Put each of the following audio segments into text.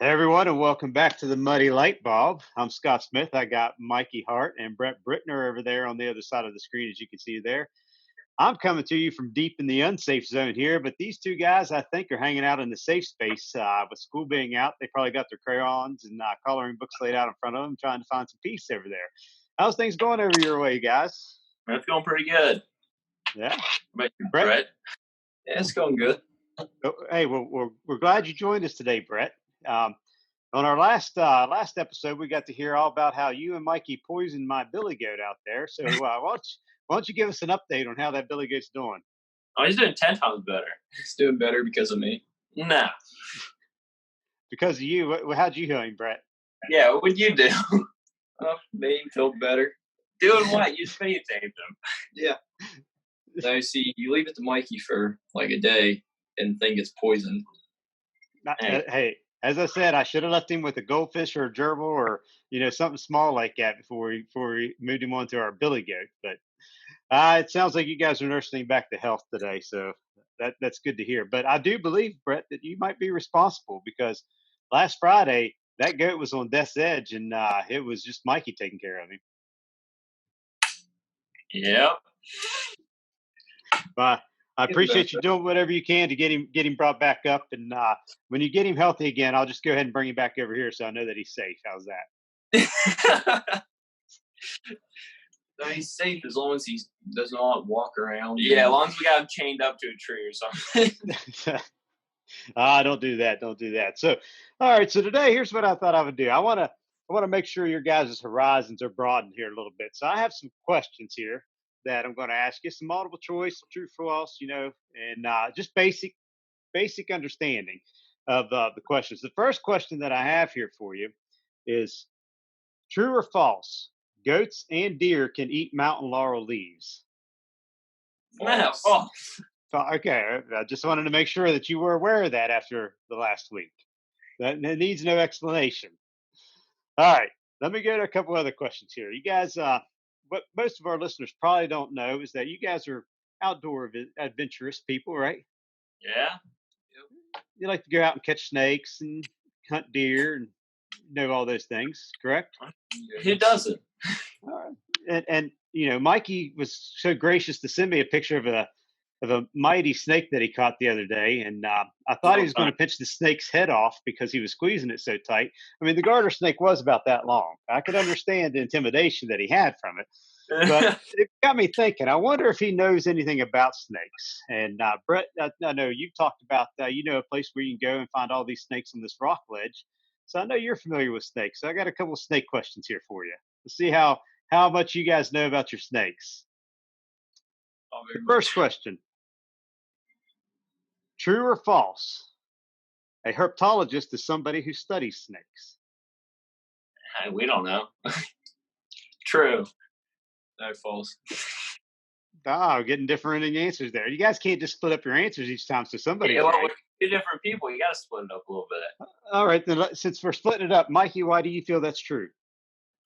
Hey everyone, and welcome back to the Muddy Lightbulb. I'm Scott Smith. I got Mikey Hart and Brett Britner over there on the other side of the screen, as you can see there. I'm coming to you from deep in the unsafe zone here, but these two guys, I think, are hanging out in the safe space. With school being out, they probably got their crayons and coloring books laid out in front of them, trying to find some peace over there. How's things going over your way, guys? That's going pretty good. Yeah, But Brett. Brett? Yeah, it's going good. Oh, hey, well, we're glad you joined us today, Brett. Um, on our last episode, we got to hear all about how you and Mikey poisoned my billy goat out there. So why don't you give us an update on how that billy goat's doing? Oh, he's doing 10 times better. He's doing better because of me. Nah. Because of you, how'd you heal him, Brett? Yeah, what would you do? Made him feel better. Doing what? You spay taped him. Yeah. Now, see, you leave it to Mikey for like a day and think it's poison. Hey, as I said, I should have left him with a goldfish or a gerbil or something small like that before we moved him on to our billy goat. But it sounds like you guys are nursing him back to health today, so that's good to hear. But I do believe, Brett, that you might be responsible because last Friday that goat was on death's edge, and it was just Mikey taking care of him. Yep. But I appreciate you doing whatever you can to get him brought back up. And when you get him healthy again, I'll just go ahead and bring him back over here so I know that he's safe. How's that? No, he's safe as long as he does not walk around. Yeah, as long as we got him chained up to a tree or something. Don't do that. Don't do that. So, all right. So today, here's what I thought I would do. I want to make sure your guys' horizons are broadened here a little bit. So I have some questions here that I'm going to ask you, some multiple choice, true, false, and just basic understanding of the questions. The first question that I have here for you is true or false? Goats and deer can eat mountain laurel leaves. False. False. Okay, I just wanted to make sure that you were aware of that after the last week. That needs no explanation. All right, let me go to a couple other questions here. You guys, what most of our listeners probably don't know is that you guys are outdoor adventurous people, right? Yeah. You like to go out and catch snakes and hunt deer and all those things, correct? Who doesn't? And Mikey was so gracious to send me a picture of a mighty snake that he caught the other day, and I thought he was going to pinch the snake's head off because he was squeezing it so tight. I mean, the garter snake was about that long. I could understand the intimidation that he had from it, but it got me thinking. I wonder if he knows anything about snakes. And Brett, I know you've talked about a place where you can go and find all these snakes on this rock ledge. So I know you're familiar with snakes. So I got a couple of snake questions here for you to see how much you guys know about your snakes. The first question. True or false? A herpetologist is somebody who studies snakes. We don't know. True. No, false. Getting differing answers there. You guys can't just split up your answers each time, so somebody's right. With two different people, you got to split it up a little bit. All right, then since we're splitting it up, Mikey, why do you feel that's true?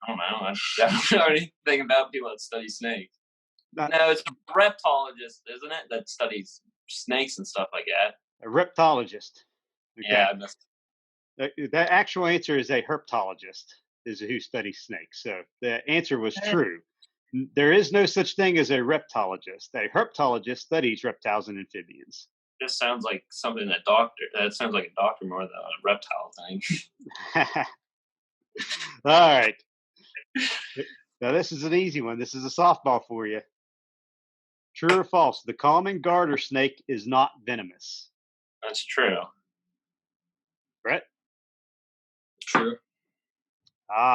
I don't know. I don't know anything about people that study snakes. No, it's a reptologist, isn't it, that studies snakes and stuff like that? A reptologist. Okay. Yeah. The actual answer is a herpetologist, is who studies snakes. So the answer was true. There is no such thing as a reptologist. A herpetologist studies reptiles and amphibians. This sounds like something that sounds like a doctor more than a reptile thing. All right. Now this is an easy one. This is a softball for you. True or false? The common garter snake is not venomous. That's true. Brett? True.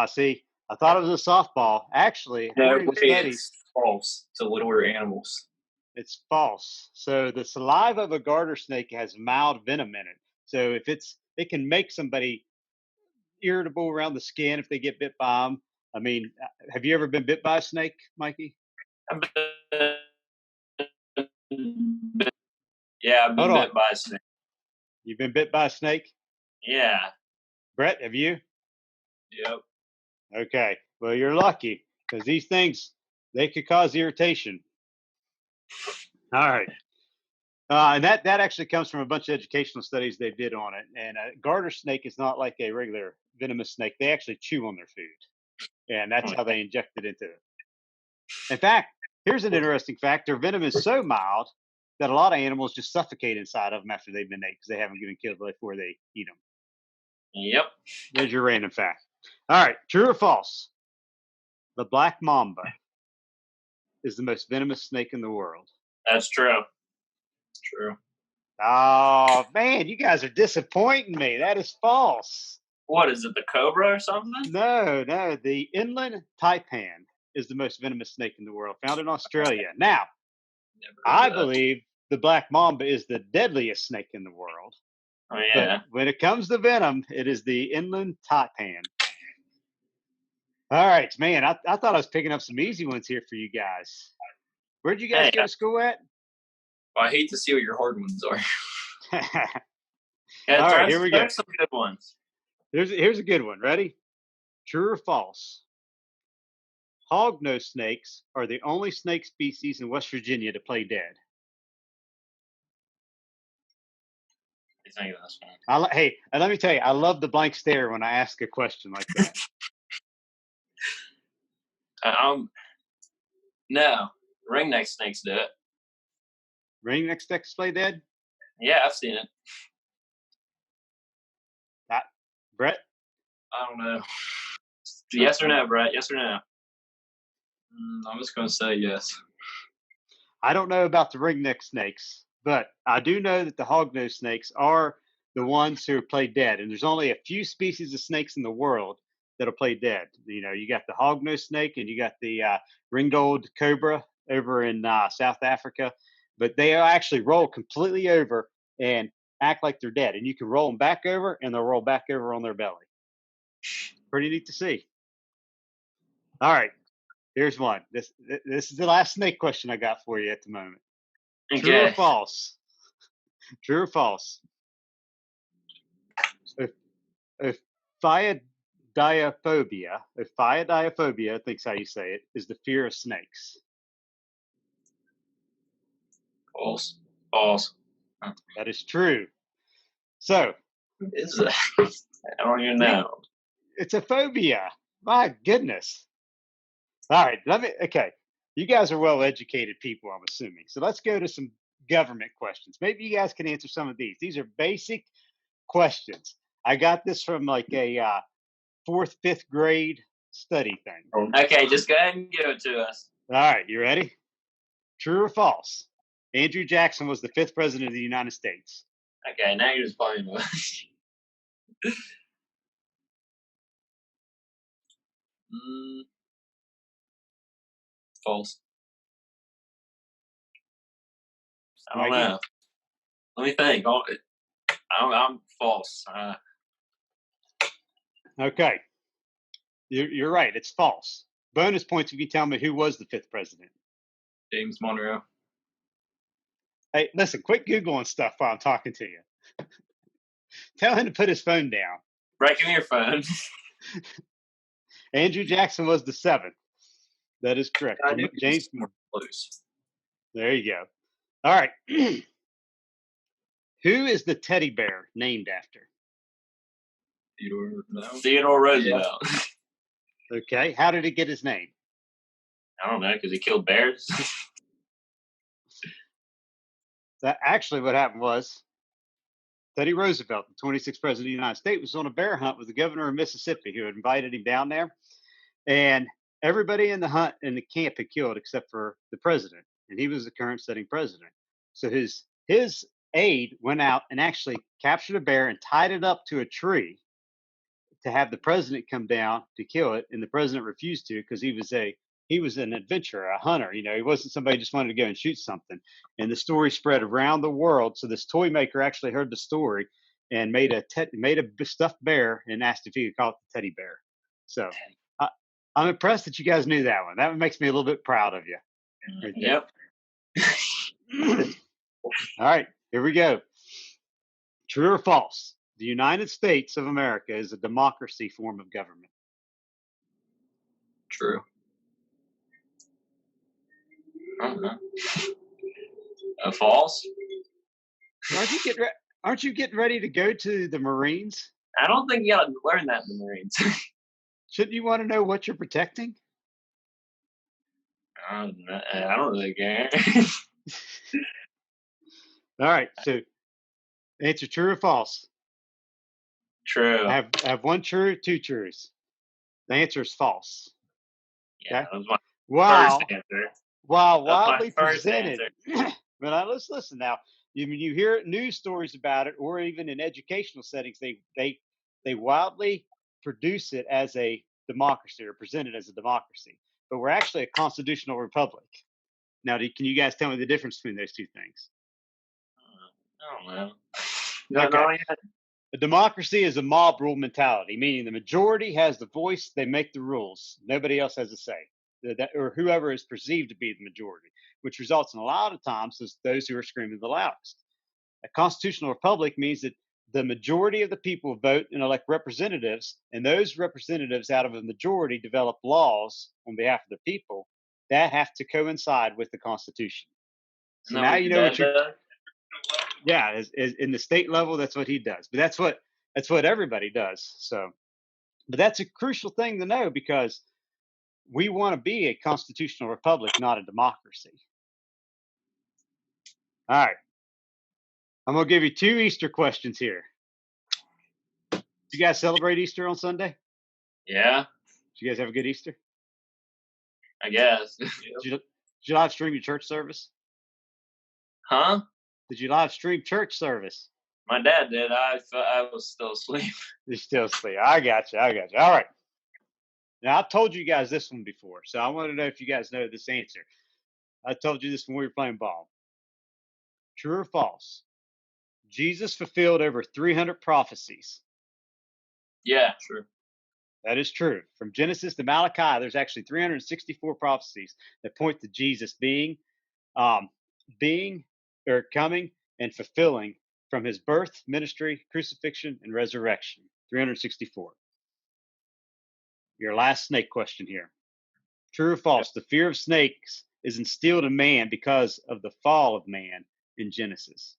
See, I thought it was a softball. Actually, it's false to littler animals. It's false. So the saliva of a garter snake has mild venom in it. So if it can make somebody irritable around the skin if they get bit by them. I mean, have you ever been bit by a snake, Mikey? Yeah, I've been bit by a snake. You've been bit by a snake? Yeah. Brett, have you? Yep. Okay. Well, you're lucky because these things, they could cause irritation. All right. And that actually comes from a bunch of educational studies they did on it. And a garter snake is not like a regular venomous snake. They actually chew on their food, and that's how they inject it into it. In fact, here's an interesting fact: their venom is so mild that a lot of animals just suffocate inside of them after they've been ate because they haven't been killed before they eat them. Yep. There's your random fact. All right, true or false? The black mamba is the most venomous snake in the world. That's true. True. Oh man, you guys are disappointing me. That is false. What is it? The cobra or something? No. The inland taipan is the most venomous snake in the world, found in Australia. Now, I believe the black mamba is the deadliest snake in the world. Oh yeah. But when it comes to venom, it is the inland taipan. All right, man. I thought I was picking up some easy ones here for you guys. Where'd you guys go to school at? Well, I hate to see what your hard ones are. Yeah, All right, here we go. Some good ones. Here's a good one. Ready? True or false? Hognose snakes are the only snake species in West Virginia to play dead. What do you think of this one? Hey, and let me tell you, I love the blank stare when I ask a question like that. No, ringneck snakes do it. Ringneck snakes play dead? Yeah, I've seen it. Brett? I don't know. Yes or no, Brett? Yes or no? I'm just going to say yes. I don't know about the ringneck snakes, but I do know that the hognose snakes are the ones who play dead. And there's only a few species of snakes in the world that'll play dead. You know, you got the hognose snake and you got the ringgold cobra over in South Africa, but they actually roll completely over and act like they're dead. And you can roll them back over and they'll roll back over on their belly. Pretty neat to see. All right. Here's one. This is the last snake question I got for you at the moment. Okay. True or false? True or false? Ophidiaphobia, I think's how you say it, is the fear of snakes. False. False. That is true. So, Is that? I don't even know. it's a phobia. My goodness. All right, okay. You guys are well-educated people, I'm assuming. So let's go to some government questions. Maybe you guys can answer some of these. These are basic questions. I got this from like a 4th, 5th grade study thing. Okay, just go ahead and give it to us. All right, you ready? True or false? Andrew Jackson was the 5th president of the United States. Okay, now you're just playing with us. False. I don't know. Let me think. I'm false. Okay. You're right. It's false. Bonus points if you tell me who was the 5th president. James Monroe. Hey, listen, quit Googling stuff while I'm talking to you. Tell him to put his phone down. Right, give me your phone. Andrew Jackson was the 7th. That is correct. James. There you go. All right. Who is the teddy bear named after? Theodore Roosevelt. Yeah. Okay. How did he get his name? I don't know, because he killed bears. Actually, what happened was Teddy Roosevelt, the 26th president of the United States, was on a bear hunt with the governor of Mississippi who had invited him down there. And everybody in the hunt in the camp had killed except for the president. And he was the current sitting president. So his aide went out and actually captured a bear and tied it up to a tree to have the president come down to kill it. And the president refused to because he was an adventurer, a hunter. You know, he wasn't somebody who just wanted to go and shoot something. And the story spread around the world. So this toy maker actually heard the story and made a stuffed bear and asked if he could call it the teddy bear. So I'm impressed that you guys knew that one. That makes me a little bit proud of you. Right. Yep. All right, here we go. True or false? The United States of America is a democracy form of government. True. False? Aren't you getting ready to go to the Marines? I don't think you got to learn that in the Marines. Shouldn't you want to know what you're protecting? I don't really care. All right. So, answer true or false. True. I have one true, two truths. The answer is false. Yeah, okay? That was my Wow. first answer. Wow, That's wildly my first presented. answer. But let's listen now. You hear news stories about it, or even in educational settings, they wildly produce it as a democracy or present it as a democracy. But we're actually a constitutional republic. Now, can you guys tell me the difference between those two things? I don't know. Okay. A democracy is a mob rule mentality, meaning the majority has the voice, they make the rules. Nobody else has a say, or whoever is perceived to be the majority, which results in a lot of times as those who are screaming the loudest. A constitutional republic means that the majority of the people vote and elect representatives, and those representatives out of a majority develop laws on behalf of the people that have to coincide with the Constitution. So now you know what you're. Yeah, in the state level, that's what he does. But that's what everybody does. So, but that's a crucial thing to know because we want to be a constitutional republic, not a democracy. All right, I'm gonna give you 2 Easter questions here. Do you guys celebrate Easter on Sunday? Yeah. Did you guys have a good Easter? I guess. Did you live stream your church service? Huh? Did you live stream church service? My dad did. I was still asleep. You're still asleep. I got you. All right. Now, I've told you guys this one before, so I want to know if you guys know this answer. I told you this when we were playing ball. True or false? Jesus fulfilled over 300 prophecies. Yeah, true. That is true. From Genesis to Malachi, there's actually 364 prophecies that point to Jesus being or coming and fulfilling from his birth, ministry, crucifixion, and resurrection. 364. Your last snake question here. True or false? The fear of snakes is instilled in man because of the fall of man in Genesis.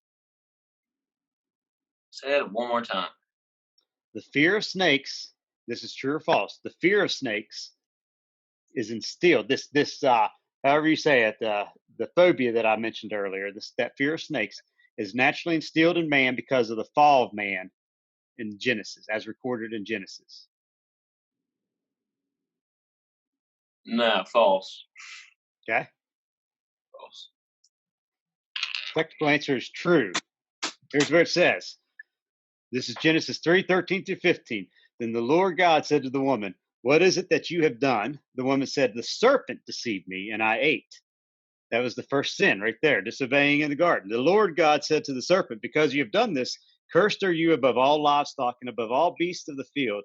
Say it one more time. The fear of snakes, this is true or false? The fear of snakes is instilled. However you say it, the phobia that I mentioned earlier, that fear of snakes is naturally instilled in man because of the fall of man in Genesis, as recorded in Genesis. No, false. Okay. False. Technical answer is true. Here's what it says. This is Genesis 3:13 through 15. Then the Lord God said to the woman, "What is it that you have done?" The woman said, "The serpent deceived me, and I ate." That was the first sin right there, disobeying in the garden. The Lord God said to the serpent, "Because you have done this, cursed are you above all livestock and above all beasts of the field.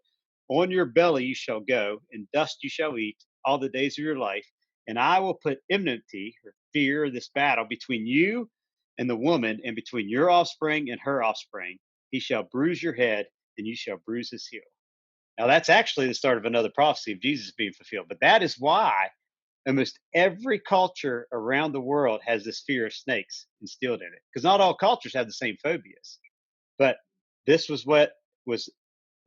On your belly you shall go, and dust you shall eat all the days of your life. And I will put enmity, or fear, this battle between you and the woman, and between your offspring and her offspring. He shall bruise your head, and you shall bruise his heel." Now, that's actually the start of another prophecy of Jesus being fulfilled. But that is why almost every culture around the world has this fear of snakes instilled in it. Because not all cultures have the same phobias. But this was what was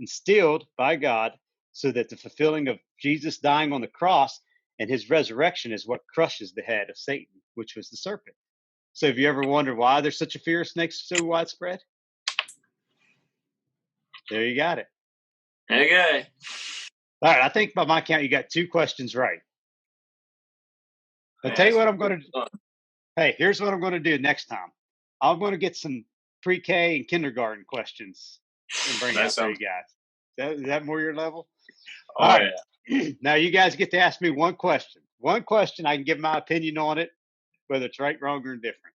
instilled by God so that the fulfilling of Jesus dying on the cross and his resurrection is what crushes the head of Satan, which was the serpent. So have you ever wondered why there's such a fear of snakes so widespread? There you got it. Okay. All right, I think by my count, you got 2 questions right. I'll tell you what I'm going to do. Hey, here's what I'm going to do next time. I'm going to get some pre-K and kindergarten questions and bring out for you guys. Is that more your level? Oh, all right. Yeah. Now you guys get to ask me one question. One question, I can give my opinion on it, whether it's right, wrong, or indifferent.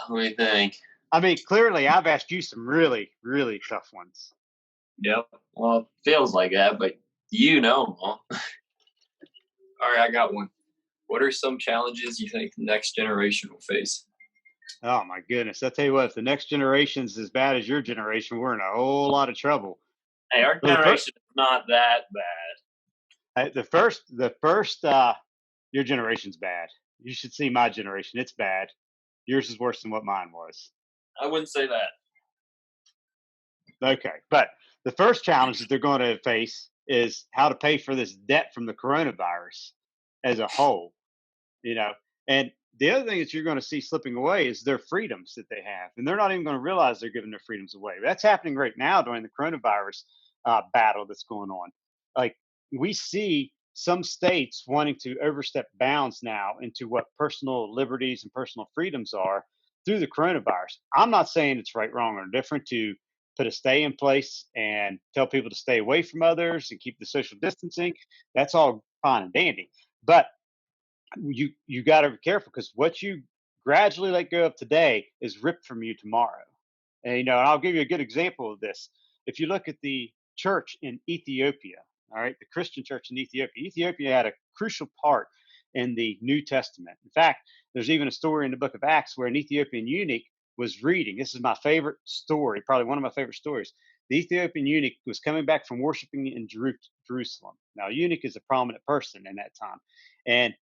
Let me think. I mean, clearly, I've asked you some really, really tough ones. Yep. Well, it feels like that, but you know. All right, I got one. What are some challenges you think the next generation will face? Oh, my goodness. I'll tell you what, if the next generation's as bad as your generation, we're in a whole lot of trouble. Hey, our generation is not that bad. The first, your generation's bad. You should see my generation. It's bad. Yours is worse than what mine was. I wouldn't say that. Okay. But the first challenge that they're going to face is how to pay for this debt from the coronavirus as a whole, you know. And the other thing that you're going to see slipping away is their freedoms that they have. And they're not even going to realize they're giving their freedoms away. That's happening right now during the coronavirus battle that's going on. Like, we see some states wanting to overstep bounds now into what personal liberties and personal freedoms are through the coronavirus. I'm not saying it's right, wrong, or different to put a stay in place and tell people to stay away from others and keep the social distancing. That's all fine and dandy. But you got to be careful, because what you gradually let go of today is ripped from you tomorrow. And and I'll give you a good example of this. If you look at the church in Ethiopia, all right, the Christian church in Ethiopia, Ethiopia had a crucial part in the New Testament. In fact, there's even a story in the book of Acts where an Ethiopian eunuch was reading. This is my favorite story, probably one of my favorite stories. The Ethiopian eunuch was coming back from worshiping in Jerusalem. Now, a eunuch is a prominent person in that time. And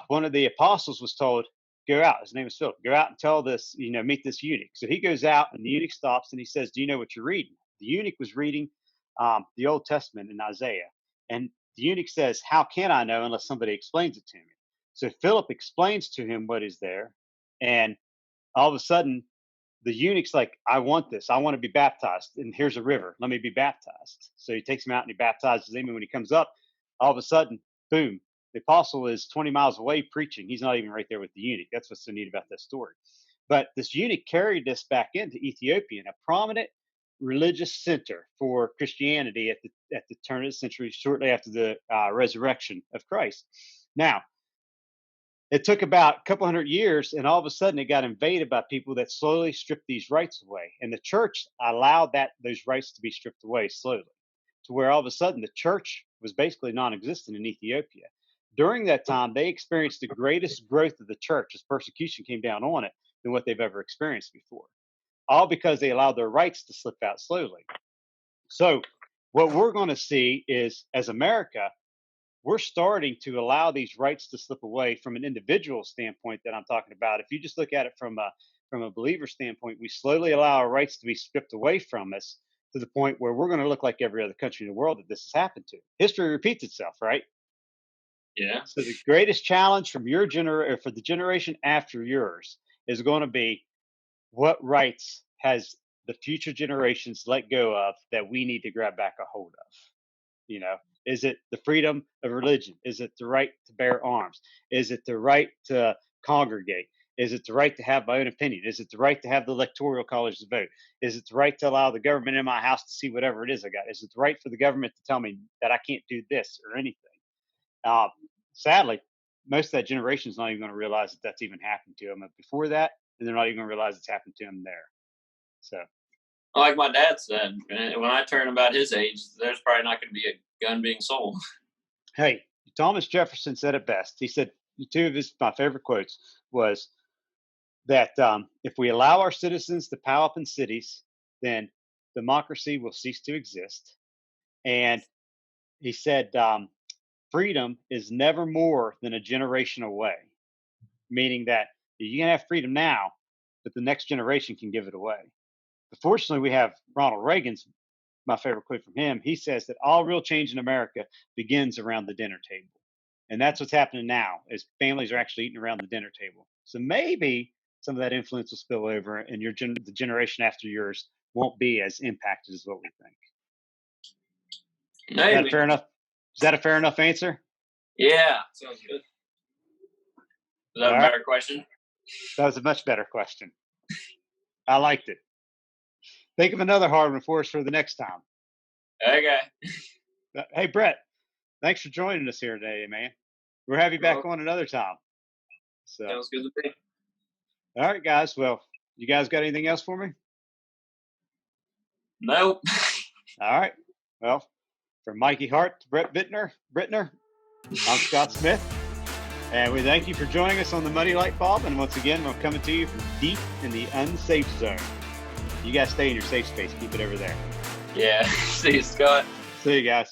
one of the apostles was told, go out. His name is Philip. Go out and tell this, meet this eunuch. So he goes out, and the eunuch stops and he says, do you know what you're reading? The eunuch was reading the Old Testament in Isaiah. And the eunuch says, how can I know unless somebody explains it to me? So Philip explains to him what is there. And all of a sudden, the eunuch's like, I want this. I want to be baptized. And here's a river. Let me be baptized. So he takes him out and he baptizes him. And when he comes up, all of a sudden, boom, the apostle is 20 miles away preaching. He's not even right there with the eunuch. That's what's so neat about this story. But this eunuch carried this back into Ethiopia, a prominent religious center for Christianity at the turn of the century, shortly after the resurrection of Christ. Now, it took about a couple hundred years, and all of a sudden it got invaded by people that slowly stripped these rights away. And the church allowed those rights to be stripped away slowly, to where all of a sudden the church was basically non-existent in Ethiopia. During that time, they experienced the greatest growth of the church as persecution came down on it than what they've ever experienced before, all because they allowed their rights to slip out slowly. So what we're going to see is, as America, we're starting to allow these rights to slip away from an individual standpoint that I'm talking about. If you just look at it from a believer standpoint, we slowly allow our rights to be stripped away from us to the point where we're going to look like every other country in the world that this has happened to. History repeats itself, right? Yeah. So the greatest challenge from your for the generation after yours is going to be, what rights has the future generations let go of that we need to grab back a hold of? Is it the freedom of religion? Is it the right to bear arms? Is it the right to congregate? Is it the right to have my own opinion? Is it the right to have the electoral college to vote? Is it the right to allow the government in my house to see whatever it is I got? Is it the right for the government to tell me that I can't do this or anything? Sadly, most of that generation is not even going to realize that that's even happened to them before that, and they're not even going to realize it's happened to them there. So, like my dad said, when I turn about his age, there's probably not going to be a gun being sold. Hey, Thomas Jefferson said it best. He said, two of my favorite quotes was that if we allow our citizens to pile up in cities, then democracy will cease to exist. And he said, freedom is never more than a generation away, meaning that you can have freedom now, but the next generation can give it away. But fortunately, we have Ronald Reagan's, my favorite quote from him. He says that all real change in America begins around the dinner table. And that's what's happening now, is families are actually eating around the dinner table. So maybe some of that influence will spill over, and the generation after yours won't be as impacted as what we think. Maybe. Is that fair enough? Is that a fair enough answer? Yeah, sounds good. Is that a better question? That was a much better question. I liked it. Think of another hard one for us for the next time. Okay. Hey, Brett, thanks for joining us here today, man. We'll have you back on another time. So, sounds good to me. All right, guys. Well, you guys got anything else for me? Nope. All right. Well, from Mikie Hart to Brett Britner, I'm Scott Smith. And we thank you for joining us on the Muddy Lightbulb. And once again, we're coming to you from deep in the unsafe zone. You guys stay in your safe space. Keep it over there. Yeah. See you, Scott. See you guys.